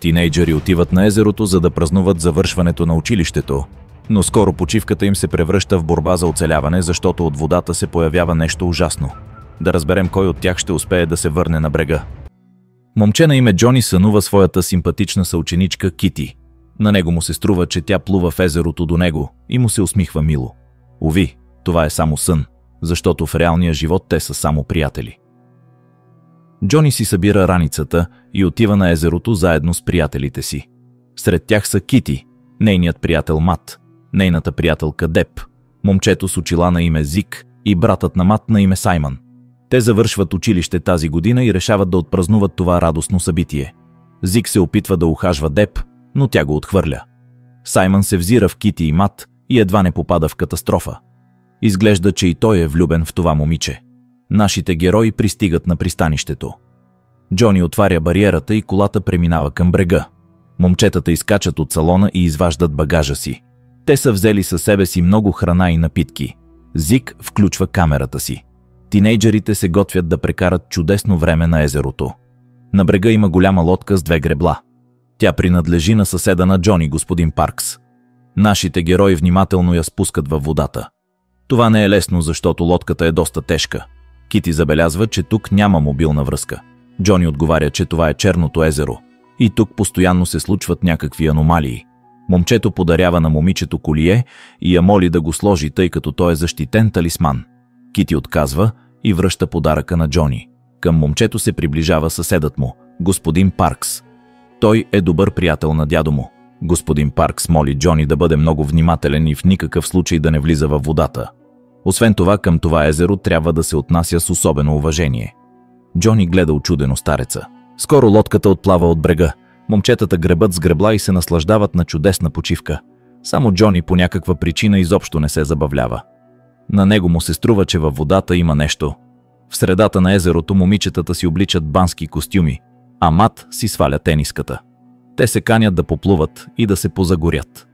тинейджери отиват на езерото, за да празнуват завършването на училището, но скоро почивката им се превръща в борба за оцеляване, защото от водата се появява нещо ужасно. Да разберем кой от тях ще успее да се върне на брега. Момче на име Джони сънува своята симпатична съученичка Кити. На него му се струва, че тя плува в езерото до него и му се усмихва мило. Уви, това е само сън, защото в реалния живот те са само приятели. Джони си събира раницата и отива на езерото заедно с приятелите си. Сред тях са Кити, нейният приятел Мат, нейната приятелка Деп, момчето с очила на име Зик и братът на Мат на име Саймън. Те завършват училище тази година и решават да отпразнуват това радостно събитие. Зик се опитва да ухажва Деп, но тя го отхвърля. Саймън се взира в Кити и Мат и едва не попада в катастрофа. Изглежда, че и той е влюбен в това момиче. Нашите герои пристигат на пристанището. Джони отваря бариерата и колата преминава към брега. Момчетата изкачат от салона и изваждат багажа си. Те са взели със себе си много храна и напитки. Зик включва камерата си. Тинейджерите се готвят да прекарат чудесно време на езерото. На брега има голяма лодка с 2 гребла. Тя принадлежи на съседа на Джони, господин Паркс. Нашите герои внимателно я спускат във водата. Това не е лесно, защото лодката е доста тежка. Кити забелязва, че тук няма мобилна връзка. Джони отговаря, че това е Черното езеро. И тук постоянно се случват някакви аномалии. Момчето подарява на момичето колие и я моли да го сложи, тъй като той е защитен талисман. Кити отказва и връща подаръка на Джони. Към момчето се приближава съседът му, господин Паркс. Той е добър приятел на дядо му. Господин Паркс моли Джони да бъде много внимателен и в никакъв случай да не влиза във водата. Освен това, към това езеро трябва да се отнася с особено уважение. Джони гледа учудено стареца. Скоро лодката отплава от брега. Момчетата гребат с гребла и се наслаждават на чудесна почивка. Само Джони по някаква причина изобщо не се забавлява. На него му се струва, че във водата има нещо. В средата на езерото момичетата си обличат бански костюми, а Мат си сваля тениската. Те се канят да поплуват и да се позагорят.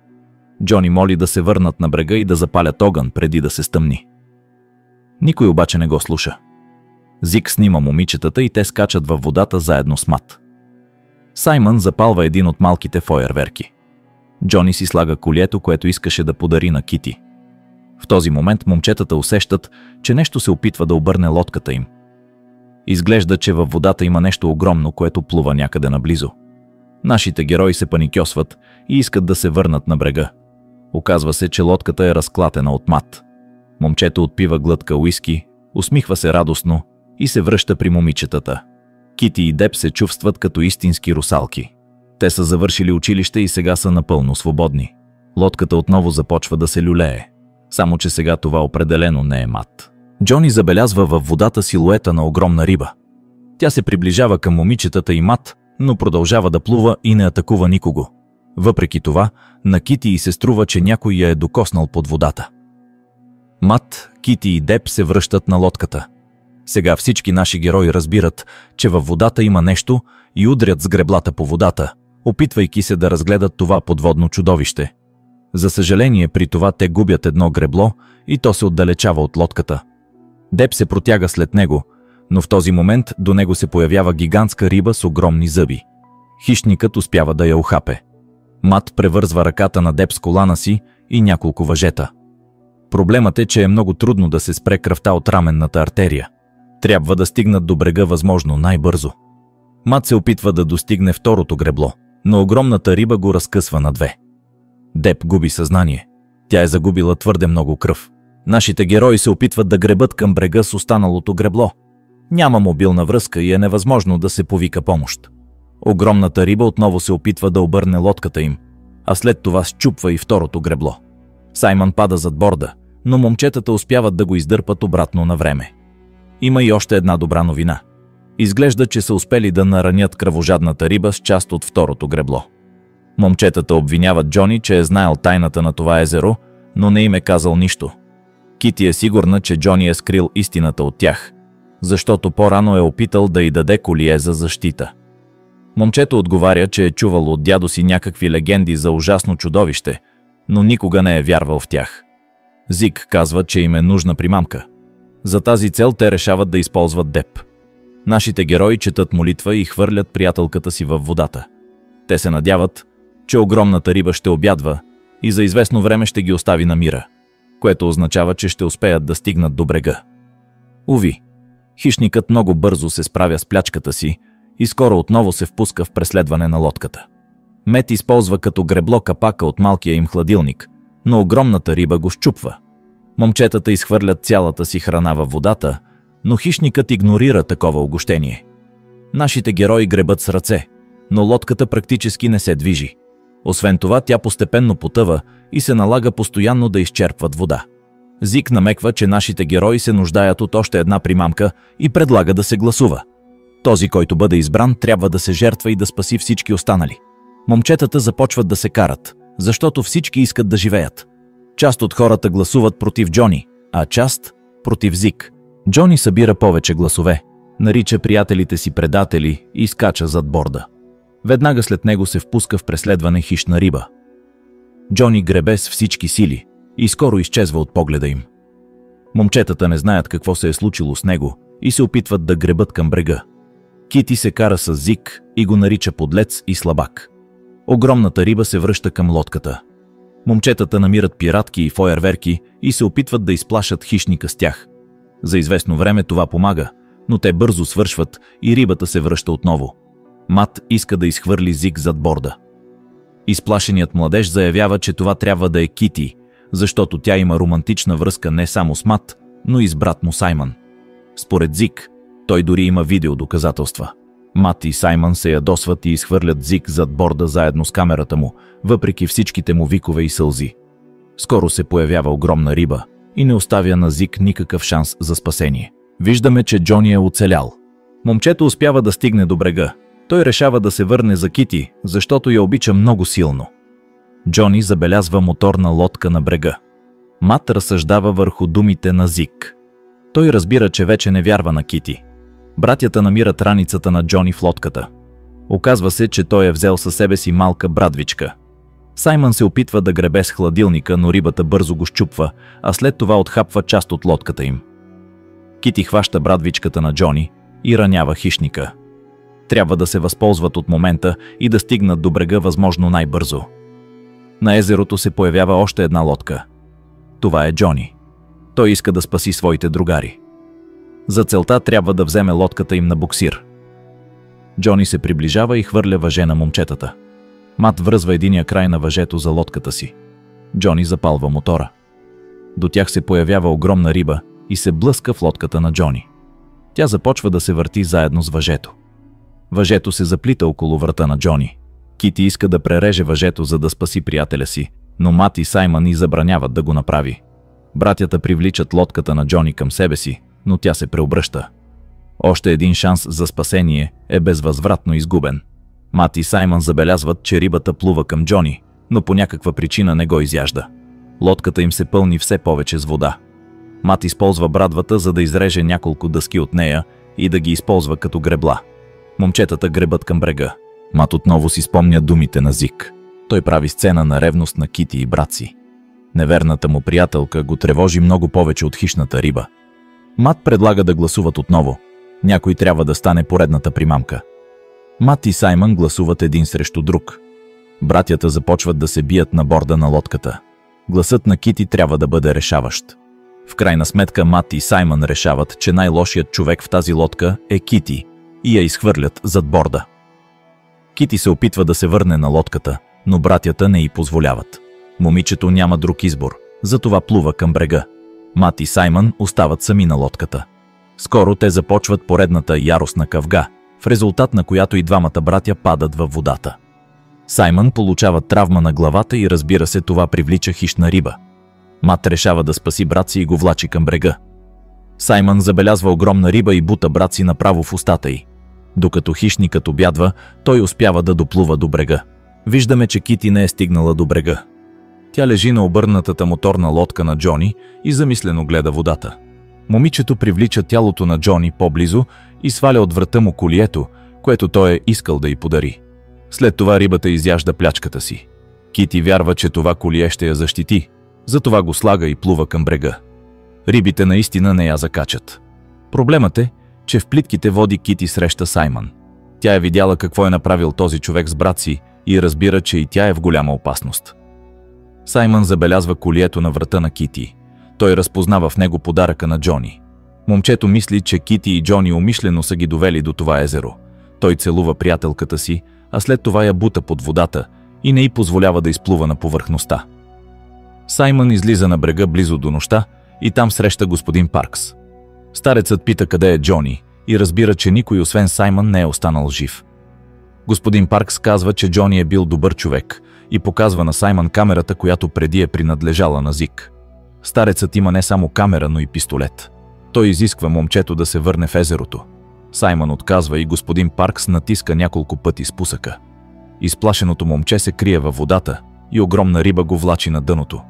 Джони моли да се върнат на брега и да запалят огън преди да се стъмни. Никой обаче не го слуша. Зик снима момичетата и те скачат във водата заедно с Мат. Саймън запалва един от малките фойерверки. Джони си слага колието, което искаше да подари на Кити. В този момент момчетата усещат, че нещо се опитва да обърне лодката им. Изглежда, че във водата има нещо огромно, което плува някъде наблизо. Нашите герои се паникьосват и искат да се върнат на брега. Оказва се, че лодката е разклатена от Мат. Момчето отпива глътка уиски, усмихва се радостно и се връща при момичетата. Кити и Деп се чувстват като истински русалки. Те са завършили училище и сега са напълно свободни. Лодката отново започва да се люлее. Само че сега това определено не е Мат. Джони забелязва във водата силуета на огромна риба. Тя се приближава към момичетата и Мат, но продължава да плува и не атакува никого. Въпреки това, на Кити й се струва, че някой я е докоснал под водата. Мат, Кити и Деп се връщат на лодката. Сега всички наши герои разбират, че във водата има нещо и удрят с греблата по водата, опитвайки се да разгледат това подводно чудовище. За съжаление, при това те губят едно гребло и то се отдалечава от лодката. Деп се протяга след него, но в този момент до него се появява гигантска риба с огромни зъби. Хищникът успява да я ухапе. Мат превързва ръката на Деп с колана си и няколко въжета. Проблемът е, че е много трудно да се спре кръвта от раменната артерия. Трябва да стигнат до брега възможно най-бързо. Мат се опитва да достигне второто гребло, но огромната риба го разкъсва на 2. Деп губи съзнание. Тя е загубила твърде много кръв. Нашите герои се опитват да гребат към брега с останалото гребло. Няма мобилна връзка и е невъзможно да се повика помощ. Огромната риба отново се опитва да обърне лодката им, а след това счупва и второто гребло. Саймън пада зад борда, но момчетата успяват да го издърпат обратно на време. Има и още една добра новина. Изглежда, че са успели да наранят кръвожадната риба с част от второто гребло. Момчетата обвиняват Джони, че е знаел тайната на това езеро, но не им е казал нищо. Кити е сигурна, че Джони е скрил истината от тях, защото по-рано е опитал да й даде колие за защита. Момчето отговаря, че е чувал от дядо си някакви легенди за ужасно чудовище, но никога не е вярвал в тях. Зик казва, че им е нужна примамка. За тази цел те решават да използват Деп. Нашите герои четат молитва и хвърлят приятелката си във водата. Те се надяват, че огромната риба ще обядва и за известно време ще ги остави на мира, което означава, че ще успеят да стигнат до брега. Уви, хищникът много бързо се справя с плячката си и скоро отново се впуска в преследване на лодката. Мет използва като гребло капака от малкия им хладилник, но огромната риба го счупва. Момчетата изхвърлят цялата си храна във водата, но хищникът игнорира такова угощение. Нашите герои гребат с ръце, но лодката практически не се движи. Освен това, тя постепенно потъва и се налага постоянно да изчерпват вода. Зик намеква, че нашите герои се нуждаят от още една примамка и предлага да се гласува. Този, който бъде избран, трябва да се жертва и да спаси всички останали. Момчетата започват да се карат, защото всички искат да живеят. Част от хората гласуват против Джони, а част против Зик. Джони събира повече гласове, нарича приятелите си предатели и скача зад борда. Веднага след него се впуска в преследване хищна риба. Джони гребе с всички сили и скоро изчезва от погледа им. Момчетата не знаят какво се е случило с него и се опитват да гребат към брега. Кити се кара с Зик и го нарича подлец и слабак. Огромната риба се връща към лодката. Момчетата намират пиратки и фойерверки и се опитват да изплашат хищника с тях. За известно време това помага, но те бързо свършват и рибата се връща отново. Мат иска да изхвърли Зик зад борда. Изплашеният младеж заявява, че това трябва да е Кити, защото тя има романтична връзка не само с Мат, но и с брат му Саймън. Според Зик, той дори има видеодоказателства. Мат и Саймън се ядосват и изхвърлят Зик зад борда заедно с камерата му, въпреки всичките му викове и сълзи. Скоро се появява огромна риба и не оставя на Зик никакъв шанс за спасение. Виждаме, че Джони е оцелял. Момчето успява да стигне до брега. Той решава да се върне за Кити, защото я обича много силно. Джони забелязва моторна лодка на брега. Мат разсъждава върху думите на Зик. Той разбира, че вече не вярва на Кити. Братята намират раницата на Джони в лодката. Оказва се, че той е взел със себе си малка брадвичка. Саймън се опитва да гребе с хладилника, но рибата бързо го счупва, а след това отхапва част от лодката им. Кити хваща брадвичката на Джони и ранява хищника. Трябва да се възползват от момента и да стигнат до брега възможно най-бързо. На езерото се появява още една лодка. Това е Джони. Той иска да спаси своите другари. За целта трябва да вземе лодката им на буксир. Джони се приближава и хвърля въже на момчетата. Мат връзва единия край на въжето за лодката си. Джони запалва мотора. До тях се появява огромна риба и се блъска в лодката на Джони. Тя започва да се върти заедно с въжето. Въжето се заплита около врата на Джони. Кити иска да пререже въжето, за да спаси приятеля си, но Мат и Саймън й забраняват да го направи. Братята привличат лодката на Джони към себе си, но тя се преобръща. Още един шанс за спасение е безвъзвратно изгубен. Мат и Саймън забелязват, че рибата плува към Джони, но по някаква причина не го изяжда. Лодката им се пълни все повече с вода. Мат използва брадвата, за да изреже няколко дъски от нея и да ги използва като гребла. Момчетата гребат към брега. Мат отново си спомня думите на Зик. Той прави сцена на ревност на Кити и брат си. Неверната му приятелка го тревожи много повече от хищната риба. Мат предлага да гласуват отново. Някой трябва да стане поредната примамка. Мат и Саймън гласуват един срещу друг. Братята започват да се бият на борда на лодката. Гласът на Кити трябва да бъде решаващ. В крайна сметка Мат и Саймън решават, че най-лошият човек в тази лодка е Кити и я изхвърлят зад борда. Кити се опитва да се върне на лодката, но братята не й позволяват. Момичето няма друг избор, затова плува към брега. Мат и Саймън остават сами на лодката. Скоро те започват поредната яростна къвга, в резултат на която и двамата братя падат във водата. Саймън получава травма на главата и разбира се, това привлича хищна риба. Мат решава да спаси брат си и го влачи към брега. Саймън забелязва огромна риба и бута брат си направо в устата й. Докато хищникът обядва, той успява да доплува до брега. Виждаме, че Кити не е стигнала до брега. Тя лежи на обърнатата моторна лодка на Джони и замислено гледа водата. Момичето привлича тялото на Джони по-близо и сваля от врата му колието, което той е искал да й подари. След това рибата изяжда плячката си. Кити вярва, че това колие ще я защити, затова го слага и плува към брега. Рибите наистина не я закачат. Проблемът е, че в плитките води Кити среща Саймън. Тя е видяла какво е направил този човек с брат си и разбира, че и тя е в голяма опасност. Саймън забелязва колието на врата на Кити. Той разпознава в него подаръка на Джони. Момчето мисли, че Кити и Джони умишлено са ги довели до това езеро. Той целува приятелката си, а след това я бута под водата и не й позволява да изплува на повърхността. Саймън излиза на брега близо до нощта и там среща господин Паркс. Старецът пита къде е Джони и разбира, че никой освен Саймън не е останал жив. Господин Паркс казва, че Джони е бил добър човек и показва на Саймън камерата, която преди е принадлежала на Зик. Старецът има не само камера, но и пистолет. Той изисква момчето да се върне в езерото. Саймън отказва и господин Паркс натиска няколко пъти спусъка. Изплашеното момче се крие във водата и огромна риба го влачи на дъното.